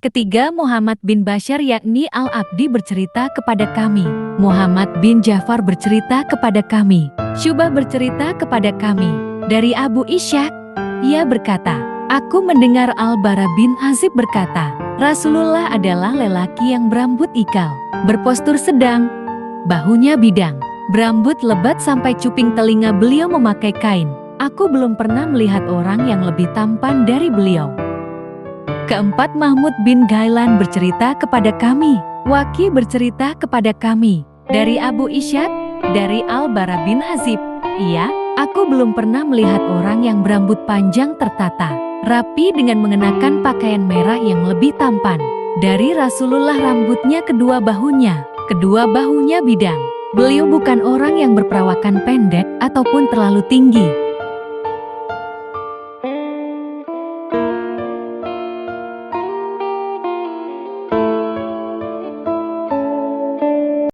Ketiga, Muhammad bin Bashar yakni Al-Abdi bercerita kepada kami. Muhammad bin Ja'far bercerita kepada kami. Syubah bercerita kepada kami. Dari Abu Ishaq, ia berkata, aku mendengar Al-Bara bin Azib berkata, Rasulullah adalah lelaki yang berambut ikal, berpostur sedang, bahunya bidang, berambut lebat sampai cuping telinga beliau memakai kain. Aku belum pernah melihat orang yang lebih tampan dari beliau. Keempat, Mahmud bin Ghailan bercerita kepada kami. Waki bercerita kepada kami. Dari Abu Ishaq, dari Al-Bara bin Azib. Iya, aku belum pernah melihat orang yang berambut panjang tertata, rapi dengan mengenakan pakaian merah yang lebih tampan. Dari Rasulullah rambutnya kedua bahunya bidang. Beliau bukan orang yang berperawakan pendek ataupun terlalu tinggi.